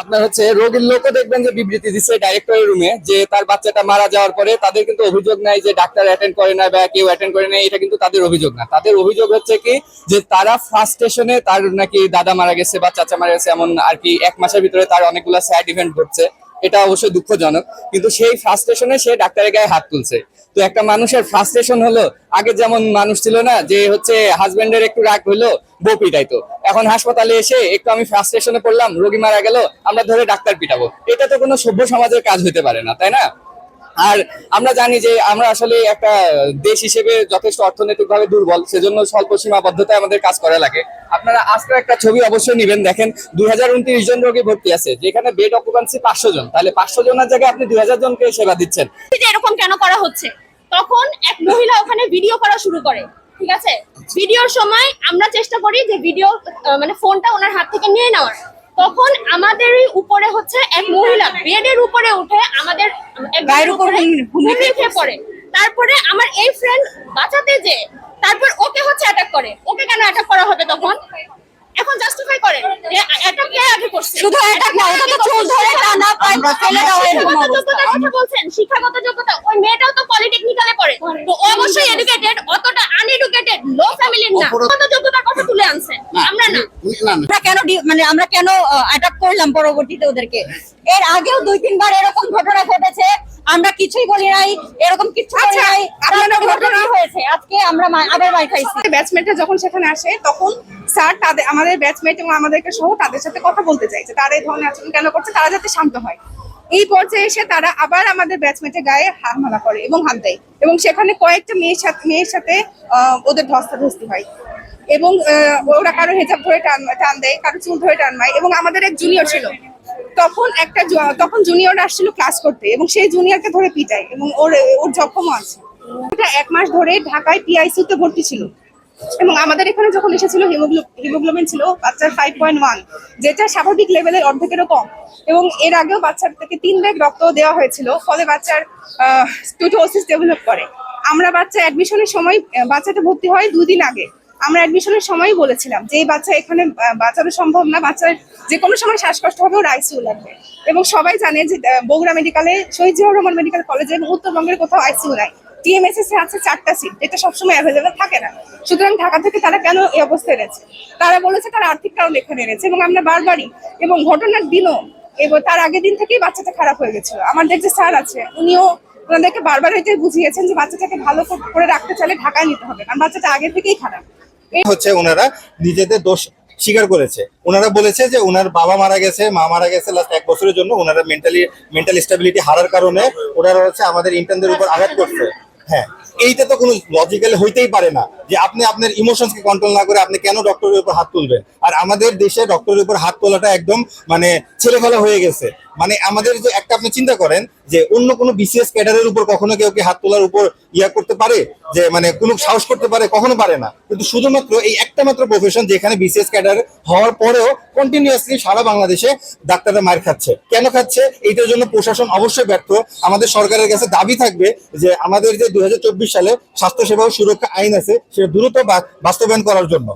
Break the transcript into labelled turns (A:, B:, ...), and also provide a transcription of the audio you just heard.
A: আপনার হচ্ছে রোগীর লোকও দেখবেন যে বিবৃতি দিচ্ছে ডাইরেক্টরের রুমে যে তার বাচ্চাটা মারা যাওয়ার পরে তাদের কিন্তু অভিযোগ নাই যে ডাক্তার অ্যাটেন্ড করে না বা কেউ অ্যাটেন্ড করে না, এটা কিন্তু তাদের অভিযোগ না। তাদের অভিযোগ হচ্ছে কি যে তারা ফার্স্ট স্টেশনে তার নাকি দাদা মারা গেছে বা চাচা মারা গেছে, এমন আর কি 1 মাসের ভিতরে তার অনেকগুলো স্যাড ইভেন্ট ঘটছে। এটা অবশ্যই দুঃখজনক, কিন্তু সেই ফ্রাস্ট্রেশনে সে ডাক্তারের গায়ে হাত তুলছে। তো একটা মানুষের ফ্রাস্ট্রেশন হলো, আগে যেমন মানুষ ছিল না যে হচ্ছে হাজবেন্ডের একটু রাগ হইলো বউ পিটাইতো, এখন হাসপাতালে এসে একটু আমি ফ্রাস্ট্রেশনে পড়লাম, রোগী মারা গেল, আমরা ধরে ডাক্তার পিটাবো। এটা তো কোনো সভ্য সমাজের কাজ হতে পারে না, তাই না? আর আমরা জানি যে আমরা আসলে একটা দেশ হিসেবে যথেষ্ট অর্থনৈতিকভাবে দুর্বল, সেজন্য স্বল্প সীমাবদ্ধতায় আমাদের কাজ করা লাগে। আপনারা আজকে একটা ছবি অবশ্যই নেবেন, দেখেন 2029 জন রোগী ভর্তি আছে, যেখানে বেড অকুপেন্সি 500 জন, তাহলে 500 জনের জায়গায় আপনি 2000 জনকে সেবা দিচ্ছেন।
B: এরকম কেন করা হচ্ছে? তখন এক মহিলা ওখানে ভিডিও করা শুরু করে, ঠিক আছে? ভিডিওর সময় আমরা চেষ্টা করি যে ভিডিও মানে ফোনটা ওনার হাত থেকে নিয়ে নেওয়ার, তখন আমাদেরই উপরে হচ্ছে এক মহিলা বেডের উপরে উঠে আমাদের গায়ের উপর হুমড়ি খেয়ে পড়ে। তারপরে আমার এই ফ্রেন্ড বাঁচাতে যে তারপর ওকে হচ্ছে অ্যাটাক করে। ওকে কেন অ্যাটাক করা হবে তখন? এখন জাস্টিফাই করেন যে অ্যাটাক কে আগে করছে?
C: শুধু অ্যাটাক না, ওটা তো চুল ধরে টানা পায় ফেলে দেওয়া এরকম অবস্থা।
B: কথা বলছেন শিক্ষাগত যোগ্যতা, ওই মেয়েটাও তো পলিটেকনিক্যালে পড়ে, তো অবশ্যই এডুকেটেড, অতটা আনএডুকেটেড লো ফ্যামিলির না। কত যোগ্যতার কথা তুলে আনছে, আমরা না।
C: আমরা কেন মানে আমরা কেন অ্যাটাক করলাম পরবর্তীতে ওদেরকে? এর আগেও 2-3 বার এরকম ঘটনা ঘটেছে, আমরা কিছুই বলি নাই, এরকম কিছু বলি নাই, আপনাদের ঘটনা হয়েছে, আজকে আমরা আবার মার খাইছি।
D: ব্যাচমেটরা যখন সেখানে আসে তখন স্যার তাদের আমাদের ব্যাচমেট এবং আমাদেরকে সহ তাদের সাথে কথা বলতে চাইছে তারা এই ধরনের আচরণ কেন করছে, তারা যাতে শান্ত হয়। এই পর্যায়ে এসে তারা আবার আমাদের ব্যাচমেটের গায়ে হামলা করে এবং হাত দেয়, এবং সেখানে কয়েকটা মেয়ের সাথে ওদের ধস্তাধস্তি হয়, এবং ওরা কারো হেজাব ধরে টান দেয়, কারো চুল ধরে টান মায়। এবং আমাদের এক জুনিয়র ছিল, তখন জুনিয়র আসছিল ক্লাস করতে, এবং সেই জুনিয়রকে ধরে পিটায়, এবং ওর জখমও আছে। এটা 1 মাস ধরে ঢাকায় পিআইসিউতে ভর্তি ছিল, এবং আমাদের এখানে যখন এসেছিল হিমোগ্লোবিন ছিল বাচ্চার 5.1, যেটা স্বাভাবিক লেভেলের অর্ধেকেরও কম। এবং এর আগেও বাচ্চার থেকে 3 ব্যাগ রক্ত দেওয়া হয়েছিল, ফলে বাচ্চার স্টুটোসিস ডেভেলপ করে। আমরা বাচ্চা অ্যাডমিশনের সময়, বাচ্চাটা ভর্তি হয় 2 দিন আগে, আমরা অ্যাডমিশনের সময় বলেছিলাম যে এই বাচ্চা এখানে বাঁচানো সম্ভব না, বাচ্চার যে কোনো সময় শ্বাসকষ্ট হবে, ওর আইসিইউ লাগবে। এবং সবাই জানে যে বগুড়া মেডিকেলে, শহীদ জিয়াউর রহমান মেডিকেল কলেজে এবং উত্তরবঙ্গের কোথাও আইসিইউ নাই। টিএমএসএস এ আছে 4টা সিট, যেটা সবসময় অ্যাভেলেবেল থাকে না। সুতরাং ঢাকা থেকে তারা কেন এই অবস্থায় এনেছে? তারা বলেছে তারা আর্থিক কারণে এখানে এনেছে, এবং আমরা বারবারই, এবং ঘটনার দিনও এবং তার আগের দিন থেকেই বাচ্চাটা খারাপ হয়ে গেছিল। আমাদের যে স্যার আছে উনিও ওনাদেরকে বারবার এটাই বুঝিয়েছেন যে বাচ্চাটাকে ভালো করে রাখতে চাইলে ঢাকায় নিতে হবে, কারণ বাচ্চাটা আগে থেকেই খারাপ।
E: হচ্ছে ওনারা নিজেদের দোষ স্বীকার করেছে। ওনারা বলেছে যে ওনার বাবা মারা গেছে, মা মারা গেছে, লাস্ট 1 বছরের জন্য ওনারা মেন্টাল স্টেবিলিটি হারার কারণে ওনারা হচ্ছে আমাদের ইন্টার্নদের উপর আঘাত করছে। হ্যাঁ, এইটা তো কোনো লজিক্যাল হইতেই পারে না যে আপনি আপনার ইমোশনসকে কন্ট্রোল না করে আপনি কেন ডক্টরের উপর হাত তুলবেন। আর আমাদের দেশে ডক্টরের উপর হাত তোলাটা একদম মানে ছেলেখেলা হয়ে গেছে। মানে আমাদের যে একটা, আপনি চিন্তা করেন যে অন্য কোনো বিসিএস ক্যাডারের উপর কখনো কেউ কি হাত তোলার উপর করতে পারে, যে মানে কোনো সাহস করতে পারে? কখনো পারে না। কিন্তু শুধুমাত্র এই একটা মাত্র প্রফেশন যেখানে বিসিএস ক্যাডার হওয়ার পরেও কন্টিনিউয়াসলি সারা বাংলাদেশে ডাক্তাররা মার খাচ্ছে। কেন খাচ্ছে? এইটার জন্য প্রশাসন অবশ্যই ব্যর্থ। আমাদের সরকারের কাছে দাবি থাকবে যে আমাদের যে 2024 সালে স্বাস্থ্যসেবা ও সুরক্ষা আইন আছে সেটা দ্রুত বাস্তবায়ন করার জন্য।